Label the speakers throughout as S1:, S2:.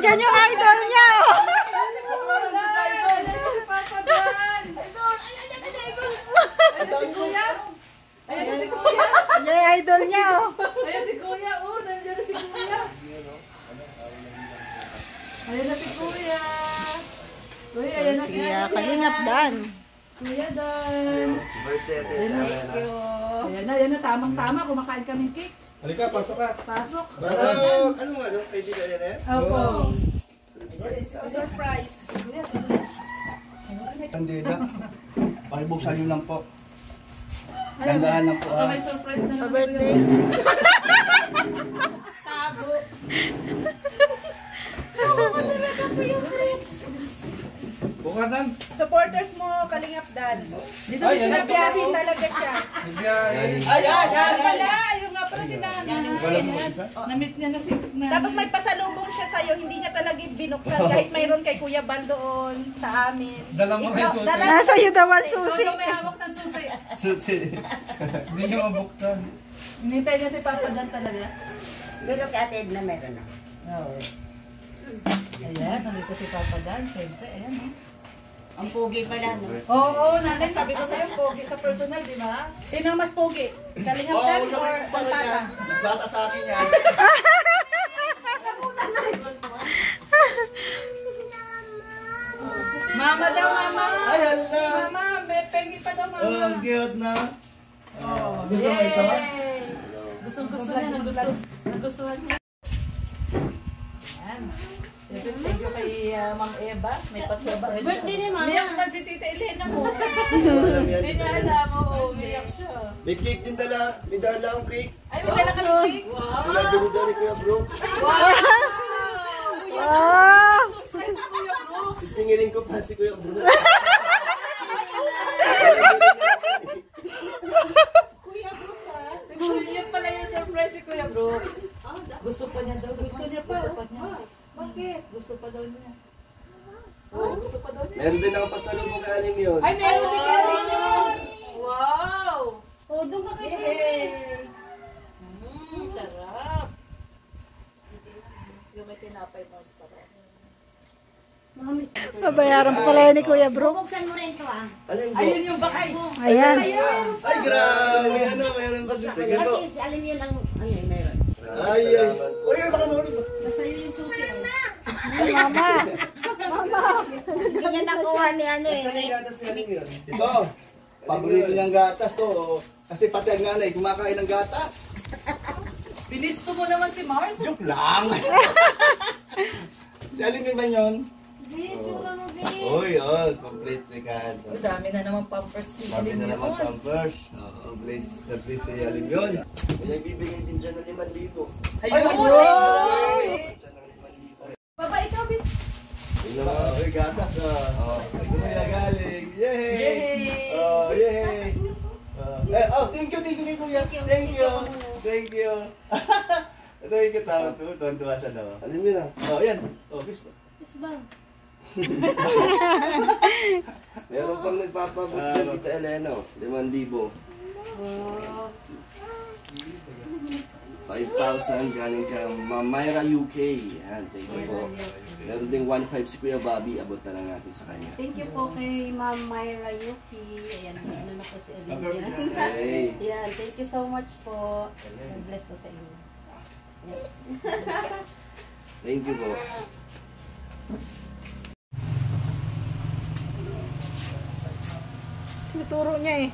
S1: Nandiyan yung idol niya.
S2: Ayan si Kuya. Ayan si Kuya.
S1: Yan yung idol niya.
S2: Ayan si Kuya. Oh, nandiyan na si Kuya. Ayan na si Kuya. Kuya, ayan na si Kuya.
S1: Kalingap Dan.
S2: Kuya Dan. Thank you. Ayan na, tamang-tama. Kumakain kami cake.
S3: Halika, pasok ka.
S2: Pasok.
S3: Pasok!
S4: Ano nga, no? Pwede na yan eh?
S2: Opo. Surprise.
S4: Kandida. Pakibuksan nyo lang po. Dandahan lang po.
S2: May surprise na naman.
S1: birthday.
S2: Tago.
S3: Bukatan.
S5: Supporters mo, Kalingap Dan.
S2: Dito
S3: Ay,
S2: dito
S3: yan.
S2: na
S5: Nabiyahin talaga siya.
S4: Ayan!
S5: Wala, yung nga pala si Nanay.
S4: Wala mo isa?
S2: Na-meet niya na si
S5: Tapos may pasalubong siya sa'yo, hindi niya talaga binuksan kahit mayroon kay Kuya Bal doon sa amin.
S3: Dala mo rin susi.
S1: Nasa iyo daw ang susi.
S2: Todo may hawak ng susi.
S4: Susi.
S3: Hindi niyo mabuksan.
S2: Hinintay niya si Papa Dan talaga.
S6: Pero kay Ate Edna meron na.
S2: Oo. Ayan, nandito si Papa Dan. Siyempre, ayan eh.
S6: Ang pugi pala, no?
S2: Oo, nanay, sabi ko sa'yo, pogi sa personal, di ba?
S5: Sino mas pogi? Kalingap Dan or ang Papa?
S4: Mas bata sa akin yan.
S2: Mama daw, mama!
S4: Ayan na!
S2: Mama, may pengi pa daw,
S4: Oh,
S2: mama.
S4: ang cute na. Gusto mo ito?
S2: Gusto niya, nagustuhan niya. Ayan. Siyempre, thank you kay Ma'am Eva. May pa-surprise.
S5: Birthday ni Mama.
S2: Umiyak man si Tita Elena mo.
S4: Alam yan.
S2: Hindi niya alam, oo, umiyak siya.
S4: May cake din dala. May dala akong cake.
S2: Ay, may dala ka ng cake?
S4: Wala dinidari ko yung bro.
S1: Wow!
S4: Sisingilin ko pa si Kuya Bro.
S5: Kuya Brooks ha?
S2: Yan pala yung surprise si Kuya Brooks. Gusto pa niya daw. Gusto niya pa. Bakit? Gusto pa daw niya. Oo, gusto pa daw niya.
S4: Meron din ako pasalubong kay Aling yun.
S2: Ay, meron din ka rin yun! Wow!
S5: O, doon ka kayo.
S2: Sarap! Yung may tinapay mo pa rin.
S1: Babayaran pa pala yan ni Kuya Bro.
S6: Bubuksan mo rin to, ah.
S4: Aling bro.
S2: Ayun yung box mo.
S1: Ayan.
S4: Ay, grabe. Ano, meron pa din. Sige po.
S6: Kasi si Alin yun ang, ano yun, meron.
S4: Ay, ay. Uy, ano baka mahulog ba?
S2: Nasa iyo yung susi.
S1: Mama.
S6: Hindi niya nakuha ni ano eh.
S4: Saan yung gatas si Aling yun? Ito. Paborito niyang gatas to. Kasi pati ang nanay, kumakain ng gatas.
S2: Binisto mo naman si Mars.
S4: Joke lang. Si Aling yun ba yun? Uy, oh, complete Ricardo.
S2: Ang dami na naman pampers si
S4: Sabi
S2: Aling
S4: na naman
S2: yun.
S4: pampers. Oo, bless na bless si Aling yun. Kaya bibigay din siya ng 5,000.
S2: Ayun!
S4: Grabe!
S2: Baba, ikaw, Bin.
S4: Yun na mga, uy, gatas ah. Ito na galing. Yay!
S2: Yay!
S4: Oh, yay! Thank you kay Kuya. Thank you. Thank you. Thank you, tama to. Tuwan-tuwa sa nawa. Alam mo na. Oh, yan. Oh, fish ba?
S5: Yes ba?
S4: Meron pang nagpapabot na Tita Elena. 5,000. 5,000 galing ka Myra UK. Yan, thank you po. Meron ding 1,500 si Kuya Bobby. Abot na lang natin sa kanya.
S6: Thank you po kay Ma'am Myra Yuki. Ayan, ano na po si Olivia.
S4: Hey.
S6: Yan, thank you so much po. God bless po sa inyo. Yan.
S4: Thank you po.
S1: Tinuturo niya eh.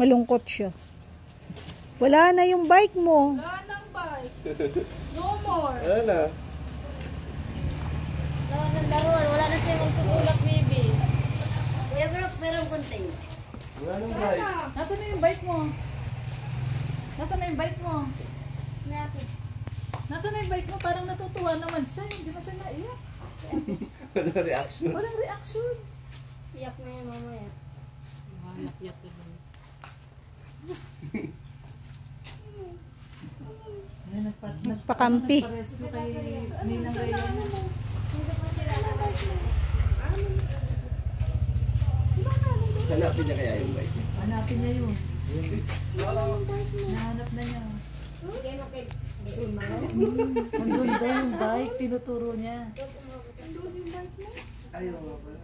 S1: Malungkot siya. Wala na yung bike mo.
S5: Wala nang bike. No more.
S4: Ano na?
S6: Wala nang laruan, wala na siyang magtutulak, baby. Kuya Brooke, meron kunting.
S4: Wala nang bike.
S2: Nasaan na yung bike mo? Nasaan na yung bike mo? Nasaan na yung bike mo? Parang natutuwa naman siya. Hindi na siya naiyak.
S4: Walang reaction.
S2: Walang reaction.
S6: Iyak na yan, mamaya.
S2: Iyak na yun.
S1: Nagpakampi.
S2: Nagpa-rescue kay Ninang Rhea.
S4: Hanapin niya kaya yung bike.
S2: Hanapin niya yun. Nahanap na niya. Andun daw yung bike, tinuturo niya.
S4: Ayaw nga pala.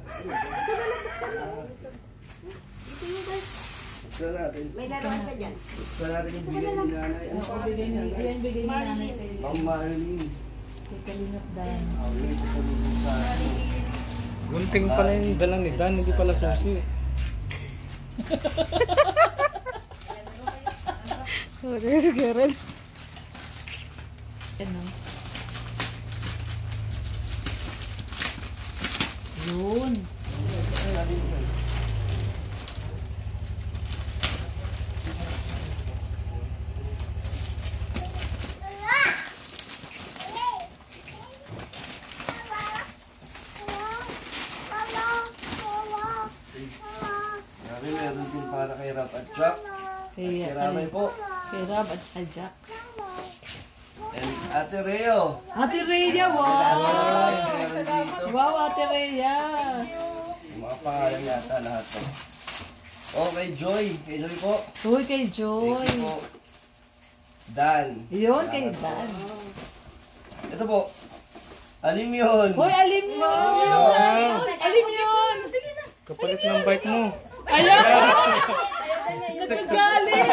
S4: Buksan natin.
S7: May laruan ka dyan.
S4: Buksan natin yung bigay ni nanay. Ano pa?
S2: Bigay ni nanay kay
S4: Ma'am Marlene.
S2: Kalingap Dan.
S4: Awin ko sa bubuksan.
S3: Gunting pala yung dalang ni Dan, hindi pala susi.
S1: There's Garen.
S2: Ano? Yun.
S4: Grabe, meron din para kay Rap at Jack. Kay Ramay po.
S2: Kay Rab at kay Jack.
S4: And Ate Reo.
S2: Ate Rhea, wow!
S4: Meron dito.
S2: Wow, Ate Rhea!
S4: Yung mga pangalan yata lahat to. Oh, kay Joy. Kay Joy po.
S2: Uy, kay
S4: Thank
S2: Joy.
S4: you po. Dan.
S2: Yun, kay Dan.
S4: Ito po. Alim yun.
S2: Uy, alim yun! Alim yun!
S3: Kapalit ng bike mo.
S2: Ayan! Nagagalit!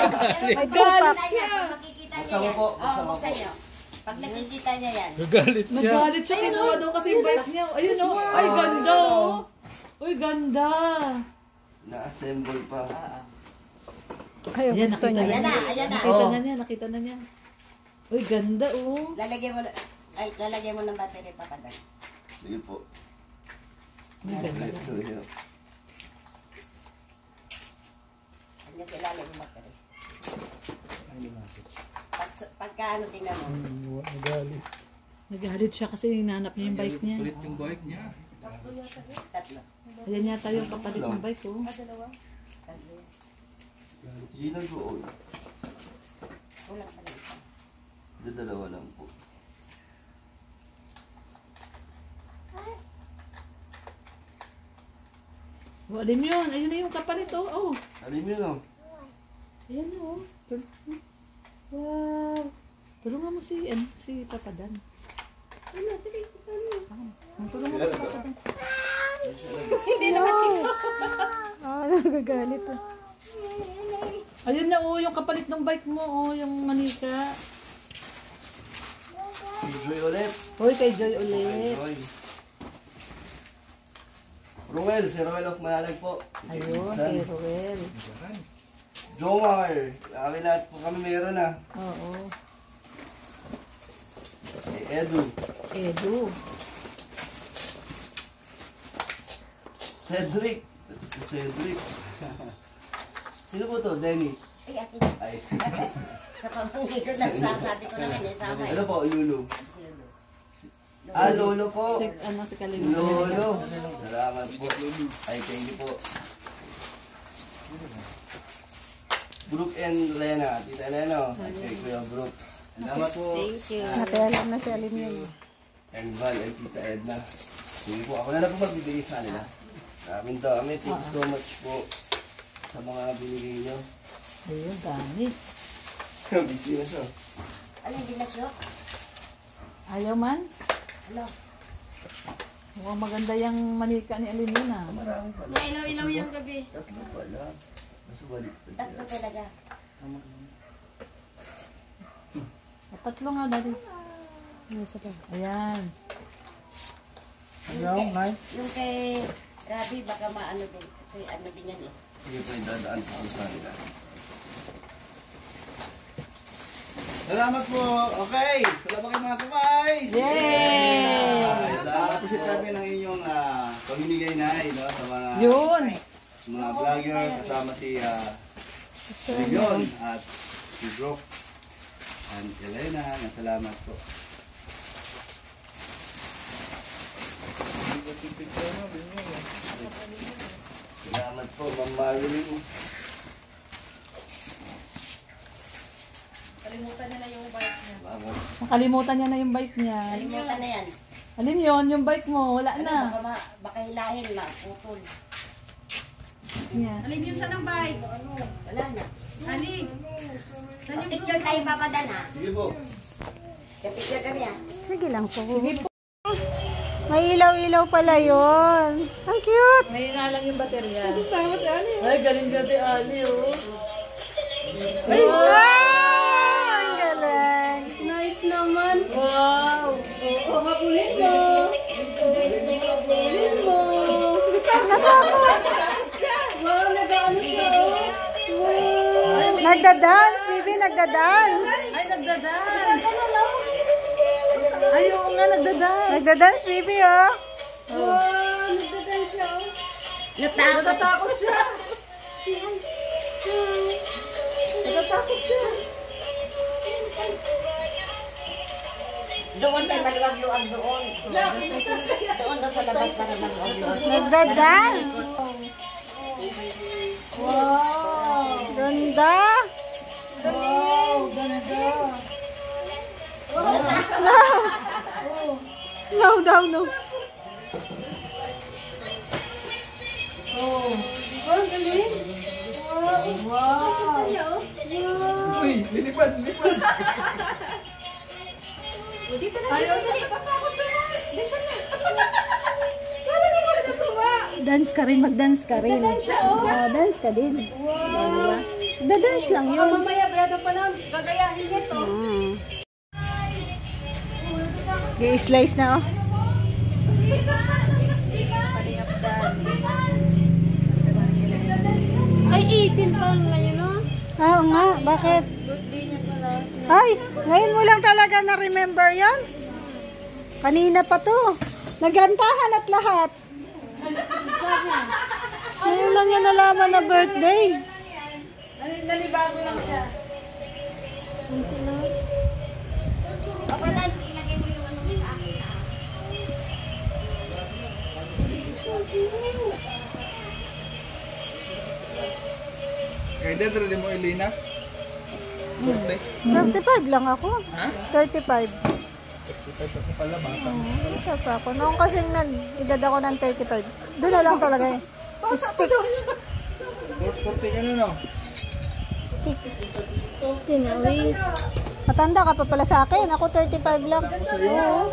S2: Nagagalit siya!
S7: Makikita
S4: Buksan
S7: niya
S4: mo po,
S7: yan.
S4: buksan mo
S7: Buksan
S4: po.
S7: niyo. Pag nakikita niya yan.
S3: Gagalit siya.
S2: Nagalit siya, kinuha daw kasi yung bike niya. Ayun o, ay ganda oh. Uy, ganda.
S4: Na-assemble pa.
S1: Ay,
S2: Ayan,
S1: gusto
S2: nakita
S1: niya.
S7: Ayan na, ayan na.
S2: Nakita
S4: Oh.
S2: na niya, nakita na niya. Uy, ganda oh.
S7: Lalagyan mo ng battery pa ka doon.
S4: Sige po.
S2: Ay, ganda.
S4: Ito yun.
S7: Hanggang sa ilalim ng battery. Pagka ano tingnan mo.
S3: Nagalit.
S2: Nagalit siya kasi hinanap niya yung bike niya.
S3: Kulit yung bike niya.
S7: Tatlo.
S2: Ayan yata yung kapalit ng bike oh.
S7: Tatlo.
S4: Gino doon.
S7: Kulang pa lang isa.
S4: Dalawa lang po.
S2: Oh, alim yun. Ayun na yung kapalit oh. Oh.
S4: Alim yun oh.
S2: Ayan na oh. Wow. Tulungan mo si Papa Dan. Tulungan mo si Papa Dan.
S1: Ah, nagagalit.
S2: Ayun na oh, yung kapalit ng bike mo oh, yung manika.
S4: Joy ulit.
S2: Hoy, kay Joy
S4: Kay
S2: ulit.
S4: Joy. Ruel, si Ruel of Malalag po.
S2: Ayun,
S4: Pinsan.
S2: kay Ruel.
S4: Jomar. Kami lahat po kami meron ah.
S2: Oo.
S4: Kay Edu.
S2: Edu.
S4: Cedric. Ito si Cedric. Sino po to? Denny.
S7: Ay, ate.
S4: Ay.
S7: Sa pamangkin ko, nagsasabi ko naman eh, sama
S4: Ito po, Lulu.
S7: Sino?
S4: Ah, Lolo po.
S2: Si Kalingap.
S4: Lolo. Salamat po. Ay, thank you po. Brooke and Lena. Tita Lena. At kay Kuya Brooks. Salamat po.
S7: Thank you.
S1: Napayalam na si Alim yun.
S4: And Val and Tita Edna. Sige po, ako na lang po magbibigay sa kanila. Maraming dami. Thank you so much po sa mga binigay nyo.
S2: Ayun, dami.
S4: Busy na siya.
S7: Ano yung binasyo?
S2: Ayaw man?
S7: Ano?
S2: Mukhang maganda yung manika ni Alim yun ah.
S4: Marami pala.
S6: Nailaw-ilaw yung gabi.
S4: Tatlo pala. Nasa balik.
S7: Tatlo talaga.
S2: Tatlo nga dali.
S1: Nasa pa.
S2: Ayan.
S7: Yung kay Rabi, baka maano din. Kasi ano din yan eh.
S4: Sige po, dadaan po ako sa nila. Salamat po. Okay. Wala ba kayo mga kumain?
S2: Yay!
S4: Salamat po sabi ng inyong pamimigay na no, sa mga
S2: Yun!
S4: mga vlogger kasama si Leon at si Brooke and Elena. Salamat po. Salamat po, Ma'am Marilyn.
S5: Kalimutan niya na yung bike niya.
S4: Salamat.
S2: Nakalimutan niya na yung bike niya.
S7: Kalimutan na yan.
S2: Alim yun, yung bike mo, wala
S7: Ano,
S2: na.
S7: baka hilahin na, putol.
S5: Alin yun sa ng bike?
S7: Wala na.
S5: Ali. Saan yung
S7: Picture tayo papadala.
S4: Sige po.
S7: Picture kami ah.
S1: Sige lang po. May ilaw-ilaw pala yun. Ang cute.
S6: Mahina lang yung baterya.
S5: tama si Ali?
S6: Ay, galing ka si Ali, oh.
S1: Wow! Ang galing.
S6: Nice naman. Wow. Oo, mapulin mo. Mapulin mo. Wow, nag-ano siya, oh. Wow.
S1: Nagda-dance, baby. Nagda-dance.
S6: Ay, nagda-dance. Ay, oo nga, nagda-dance.
S1: Nagda-dance, baby, oh.
S6: Wow, nagda-dance siya, oh.
S7: Natakot
S6: siya. Natatakot siya.
S7: Doon tayo maluwag-luwag doon. Doon sa labas para maluwag-luwag.
S1: Nagda-dance.
S6: Wow.
S1: Ganda.
S6: Wow, ganda.
S1: No, daw, no.
S6: Oh. Wow, galing. Wow.
S4: Uy, lilipad, lilipad.
S6: Ayaw na.
S1: Dance ka rin, mag-dance ka rin. Dance dance ka din. Wow. Da-dance lang yun.
S6: Mamaya, brado pa na. Gagayahin niya to.
S1: I-slice na, oh.
S6: Ay, 18 pa lang ngayon, no?
S1: Oo nga, bakit? Ay, ngayon mo lang talaga na-remember yan? Kanina pa to. Nagrantahan at lahat. Ngayon lang yan nalaman na birthday.
S5: Nalibago lang siya.
S7: Papadan, ilagay mo yung ano mo sa akin.
S3: Kaya dito rin mo, Elena?
S1: 35 lang ako.
S3: Ha?
S1: 35.
S3: 35 ako pala, bata.
S1: Isa pa ako. Noong kasi edad ako ng 35. Doon na lang talaga eh. Stick.
S3: 40 ka na, no?
S6: Tinawi.
S1: Matanda ka pa pala sa akin. Ako 35 lang. Oo.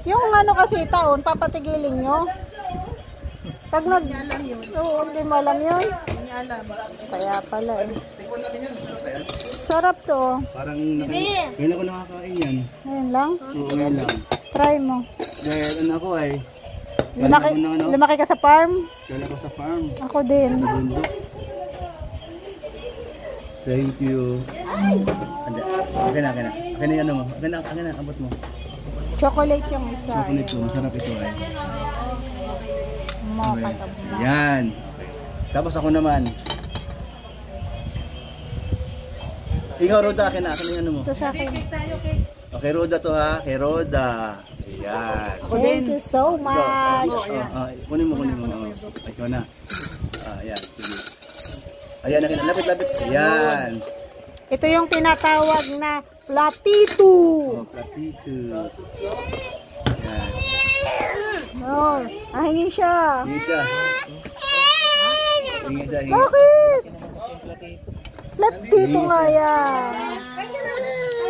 S1: Yung ano kasi taon, papatigilin nyo. Pag nag... Oo, hindi mo alam yun. Kaya pala eh.
S4: Tikman natin yan. Sarap ba yan?
S1: Sarap to.
S4: Parang ngayon ako nakakain yan.
S1: Ngayon lang.
S4: Oo, ngayon lang.
S1: Try mo.
S4: Dahil ano ako ay,
S1: Lumaki ka sa farm?
S4: kala ko sa farm.
S1: Ako din.
S4: Sa bundok. Thank you. Anda. Okay na, okay na. Okay na yan mo. Okay na, abot mo.
S1: Chocolate yung isa.
S4: Chocolate po, masarap ito ay.
S1: Mocha.
S4: Yan. Tapos ako naman. Ikaw, Roda, akin na ano mo.
S1: Ito sa akin.
S4: Okay, Roda to ha. Kay Roda. Ayan.
S1: Thank you so much.
S4: Kunin mo. Ikaw na. Ayan, sige. Ayan, akin na. Lapit. Ayan.
S1: Ito yung tinatawag na platito.
S4: Oh, platito. Ayan.
S1: Oh, hingi siya.
S4: Hingi siya.
S1: Bakit? Platito nga yan.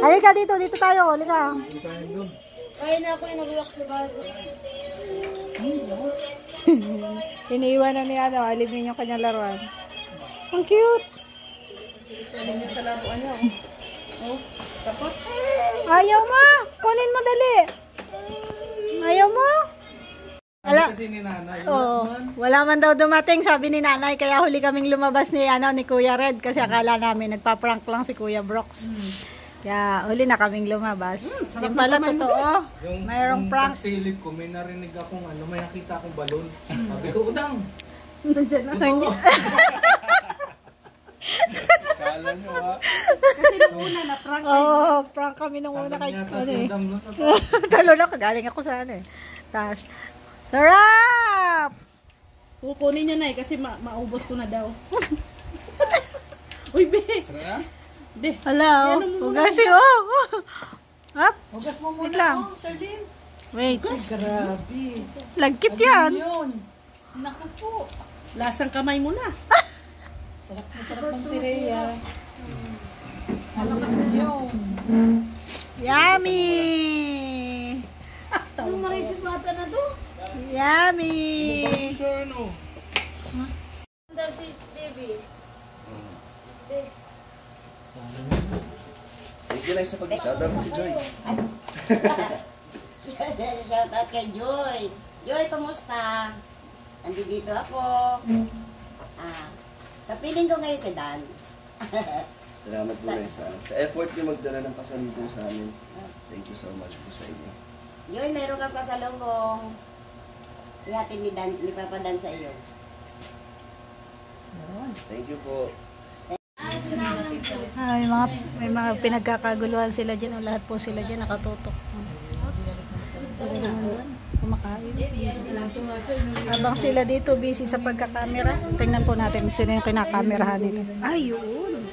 S1: Halika dito tayo. Halika.
S6: Ay, na ako yung nag-walk to bago.
S1: Iniiwan na ni alibin yung kanyang laruan. Ang cute.
S5: Sa labuan niya. Oh, tapos?
S1: Ayaw mo. Kunin mo dali. Ayaw mo. Wala.
S3: Kasi ni nanay.
S1: Oo. Wala man daw dumating, sabi ni nanay. Kaya huli kaming lumabas ni Kuya Red. Kasi akala namin nagpa-prank lang si Kuya Brooks. Kaya huli na kaming lumabas. Yung pala totoo. Mayroong prank.
S3: Pagsilip ko, may narinig akong may nakita akong balon. Sabi ko, udang.
S5: Nandiyan na.
S3: Kala nyo ha.
S5: Kasi nung una na prank.
S1: Oo, prank kami nung una kay
S3: Udang.
S1: Talon ako, galing ako sa Tapos, sarap!
S5: Kukunin niya na kasi maubos ko na daw. Uy, be.
S3: Sara na?
S5: De.
S1: Hala, hugasin mo. Hop,
S5: Hugas mo
S1: wait
S5: muna.
S1: lang.
S5: Sardine.
S1: Wait,
S5: Grabe.
S1: lagkit yan.
S5: Yun. Naku po. Lasang kamay mo na.
S2: Masarap ng si Rhea.
S1: Yummy!
S6: Ano marisip bata na to?
S1: Yummy!
S6: Daw si baby.
S4: Thank you lang sa pag-shoutout mo si Joy.
S7: Shout out kay Joy. Joy, kamusta? Nandito ako. Kapiling ko ngayon si Dan.
S4: Salamat po lang sa effort niyo magdala ng pasalubong sa amin. Thank you so much po sa inyo.
S7: Joy, meron ka pasalubong. Ihatid ni Dan, ni Papa Dan sa iyo.
S4: Thank you po.
S1: May mga pinagkakaguluhan sila dyan. Lahat po sila dyan nakatutok. Sila naman doon. Kumakain. Habang sila dito busy sa pagkakamera. Tingnan po natin sino yung kinakamerahan nito. Ayun.